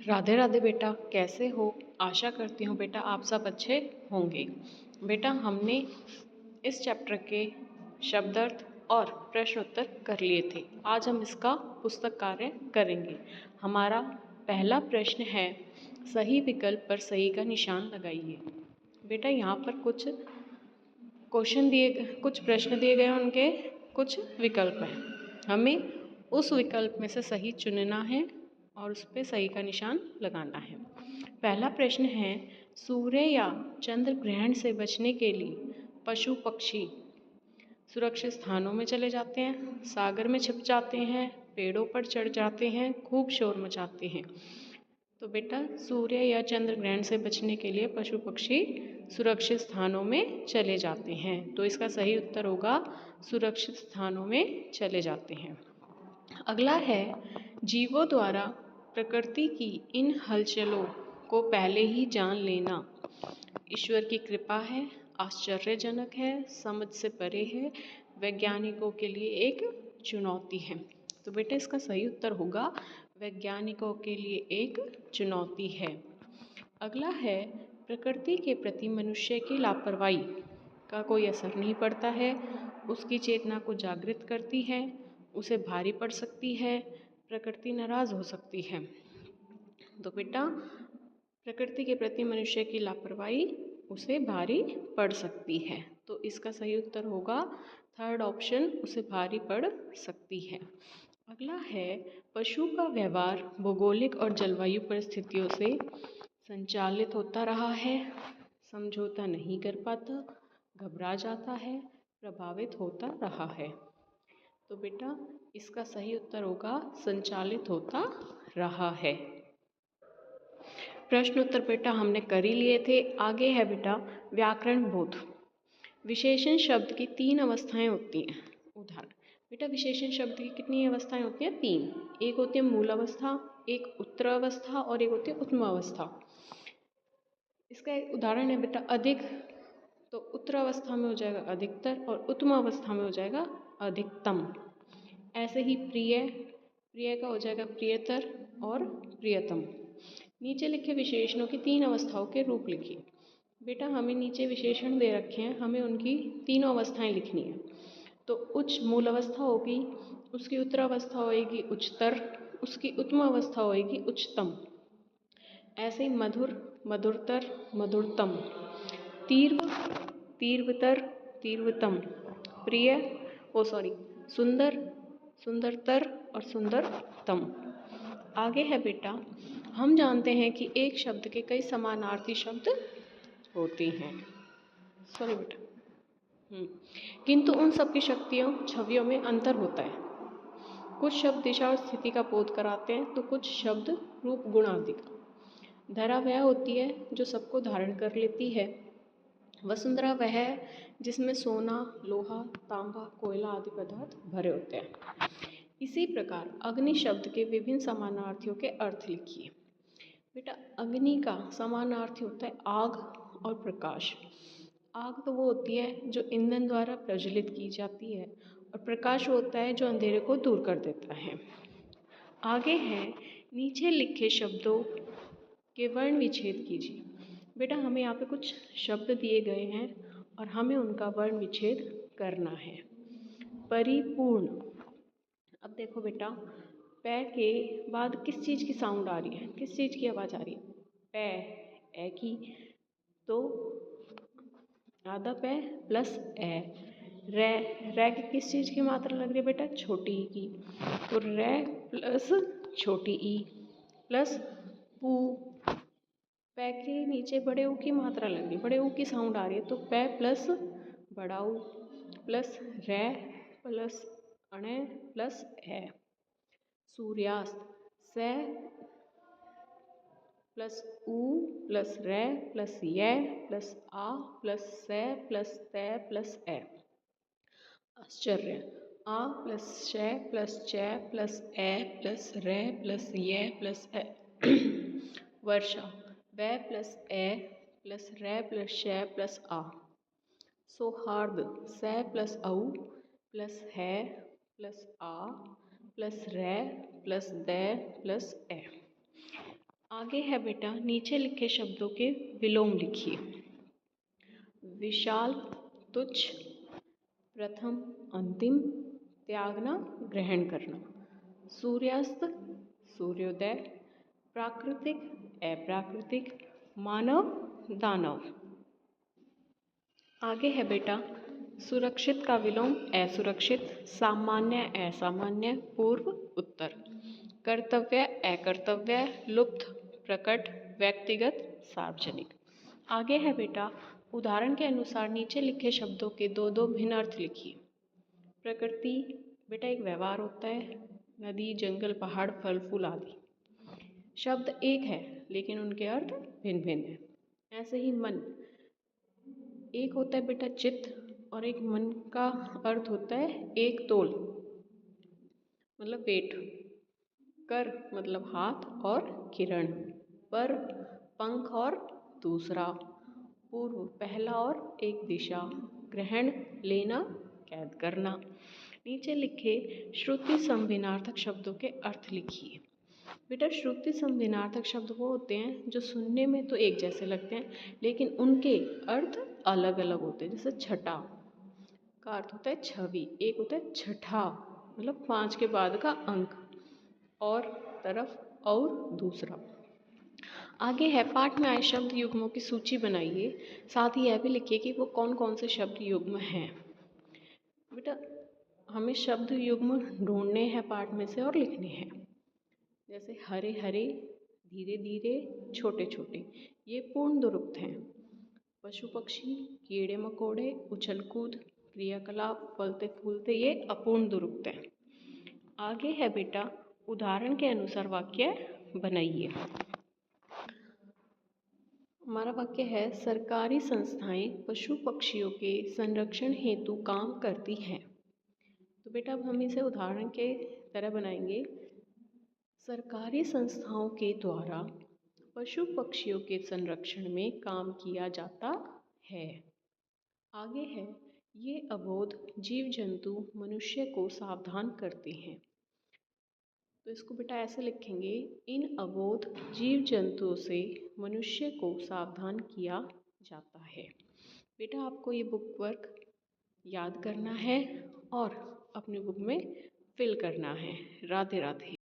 राधे राधे बेटा, कैसे हो? आशा करती हूँ बेटा आप सब अच्छे होंगे। बेटा हमने इस चैप्टर के शब्दार्थ और प्रश्न उत्तर कर लिए थे। आज हम इसका पुस्तक कार्य करेंगे। हमारा पहला प्रश्न है, सही विकल्प पर सही का निशान लगाइए। बेटा यहाँ पर कुछ प्रश्न दिए गए हैं, उनके कुछ विकल्प हैं। हमें उस विकल्प में से सही चुनना है और उस पर सही का निशान लगाना है। पहला प्रश्न है, सूर्य या चंद्र ग्रहण से बचने के लिए पशु पक्षी सुरक्षित स्थानों में चले जाते हैं, सागर में छिप जाते हैं, पेड़ों पर चढ़ जाते हैं, खूब शोर मचाते हैं। तो बेटा सूर्य या चंद्र ग्रहण से बचने के लिए पशु पक्षी सुरक्षित स्थानों में चले जाते हैं। तो इसका सही उत्तर होगा सुरक्षित स्थानों में चले जाते हैं। अगला है, जीवों द्वारा प्रकृति की इन हलचलों को पहले ही जान लेना ईश्वर की कृपा है, आश्चर्यजनक है, समझ से परे है, वैज्ञानिकों के लिए एक चुनौती है। तो बेटा इसका सही उत्तर होगा वैज्ञानिकों के लिए एक चुनौती है। अगला है, प्रकृति के प्रति मनुष्य की लापरवाही का कोई असर नहीं पड़ता है, उसकी चेतना को जागृत करती है, उसे भारी पड़ सकती है, प्रकृति नाराज हो सकती है। तो बेटा प्रकृति के प्रति मनुष्य की लापरवाही उसे भारी पड़ सकती है। तो इसका सही उत्तर होगा थर्ड ऑप्शन, उसे भारी पड़ सकती है। अगला है, पशु का व्यवहार भौगोलिक और जलवायु परिस्थितियों से संचालित होता रहा है, समझौता नहीं कर पाता, घबरा जाता है, प्रभावित होता रहा है। तो बेटा इसका सही उत्तर होगा संचालित होता रहा है। प्रश्न उत्तर बेटा हमने कर ही लिए थे। आगे है बेटा व्याकरण बोध। विशेषण शब्द की 3 अवस्थाएं होती हैं। उदाहरण बेटा विशेषण शब्द की कितनी अवस्थाएं होती हैं? 3। एक होती है मूल अवस्था, एक उत्तर अवस्था और एक होती है उत्तम अवस्था। इसका एक उदाहरण है बेटा अधिक, तो उत्तर अवस्था में हो जाएगा अधिकतर और उत्तम अवस्था में हो जाएगा अधिकतम। ऐसे ही प्रिय का हो जाएगा प्रियतर और प्रियतम। नीचे लिखे विशेषणों की 3 अवस्थाओं के रूप लिखिए। बेटा हमें नीचे विशेषण दे रखे हैं, हमें उनकी तीनों अवस्थाएं लिखनी है। तो उच्च मूल अवस्था होगी, उसकी उत्तर अवस्था होएगी उच्चतर, उसकी उत्तम अवस्था होएगी उच्चतम। ऐसे ही मधुर, मधुरतर, मधुरतम, तीव्र, तीव्रतर, तीव्रतम, प्रिय सुंदर, सुंदरतर और सुंदरतम। आगे है बेटा, हम जानते हैं कि एक शब्द के कई समानार्थी शब्द होते हैं। किंतु उन सब की शक्तियों छवियों में अंतर होता है। कुछ शब्द दिशा और स्थिति का बोध कराते हैं, तो कुछ शब्द रूप गुण आदि का। धरा वह होती है जो सबको धारण कर लेती है। वसुंधरा वह है जिसमें सोना, लोहा, तांबा, कोयला आदि पदार्थ भरे होते हैं। इसी प्रकार अग्नि शब्द के विभिन्न समानार्थियों के अर्थ लिखिए। बेटा अग्नि का समानार्थी होता है आग और प्रकाश। आग तो वो होती है जो ईंधन द्वारा प्रज्वलित की जाती है और प्रकाश होता है जो अंधेरे को दूर कर देता है। आगे है, नीचे लिखे शब्दों के वर्ण विच्छेद कीजिए। बेटा हमें यहाँ पे कुछ शब्द दिए गए हैं और हमें उनका वर्ण विच्छेद करना है। परिपूर्ण, अब देखो बेटा पै के बाद किस चीज़ की साउंड आ रही है, किस चीज़ की आवाज़ आ रही है? पै, ए की। तो आधा पै प्लस ए। रै की किस चीज़ की मात्रा लग रही है बेटा? छोटी ई की। तो रै प्लस छोटी ई प्लस पू, पै के नीचे बड़े ऊ की मात्रा लग रही है, बड़े ऊ की साउंड आ रही है। तो पै प्लस बड़ा ऊ प्लस रै प्लस अणे प्लस ए। सूर्यास्त, से प्लस ऊ प्लस रै प्लस य प्लस आ प्लस से प्लस तै प्लस ए। आश्चर्य, आ प्लस श प्लस च प्लस ए प्लस रै प्लस य प्लस ए। वर्षा, व प्लस ए प्लस रै प्लस श प्लस आ। सौहार्द, स प्लस औ प्लस है प्लस आ प्लस रै प्लस द प्लस ए। आगे है बेटा, नीचे लिखे शब्दों के विलोम लिखिए। विशाल, तुच्छ, प्रथम, अंतिम, त्यागना, ग्रहण करना। सूर्यास्त, सूर्योदय, प्राकृतिक, अप्राकृतिक, मानव, दानव। आगे है बेटा, सुरक्षित का विलोम असुरक्षित, सामान्य, असामान्य, पूर्व, उत्तर। कर्तव्य, अकर्तव्य, लुप्त, प्रकट, व्यक्तिगत, सार्वजनिक। आगे है बेटा, उदाहरण के अनुसार नीचे लिखे शब्दों के दो दो भिन्न अर्थ लिखिए। प्रकृति बेटा एक व्यवहार होता है, नदी, जंगल, पहाड़, फल फूल आदि। शब्द एक है लेकिन उनके अर्थ भिन्न भिन्न हैं। ऐसे ही मन एक होता है बेटा चित्त, और एक मन का अर्थ होता है एक तोल मतलब वेट। कर मतलब हाथ और किरण, पर पंख और दूसरा, पूर्व पहला और एक दिशा, ग्रहण लेना, कैद करना। नीचे लिखे श्रुति संभिन्नार्थक शब्दों के अर्थ लिखिए। बेटा श्रुति संभिन्नार्थक शब्द वो होते हैं जो सुनने में तो एक जैसे लगते हैं लेकिन उनके अर्थ अलग अलग होते हैं। जैसे छठा का अर्थ होता है छवि, एक होता है छठा मतलब 5 के बाद का अंक, और तरफ और दूसरा। आगे है, पाठ में आए शब्द युग्मों की सूची बनाइए, साथ ही यह भी लिखिए कि वो कौन कौन से शब्द युग्म हैं। बेटा हमें शब्द युग्म ढूंढने हैं पाठ में से और लिखने हैं। जैसे हरे हरे, धीरे धीरे, छोटे छोटे, ये पूर्ण दुरुक्त हैं। पशु पक्षी, कीड़े मकोड़े, उछल कूद, क्रियाकलाप, फलते फूलते, ये अपूर्ण दुरुक्त हैं। आगे है बेटा, उदाहरण के अनुसार वाक्य बनाइए। हमारा वाक्य है, सरकारी संस्थाएं पशु पक्षियों के संरक्षण हेतु काम करती हैं। तो बेटा अब हम इसे उदाहरण के तरह बनाएंगे। सरकारी संस्थाओं के द्वारा पशु पक्षियों के संरक्षण में काम किया जाता है। आगे है, ये अबोध जीव जंतु मनुष्य को सावधान करते हैं। तो इसको बेटा ऐसे लिखेंगे, इन अबोध जीव जंतुओं से मनुष्य को सावधान किया जाता है। बेटा आपको ये बुक वर्क याद करना है और अपनी बुक में फिल करना है। राधे राधे।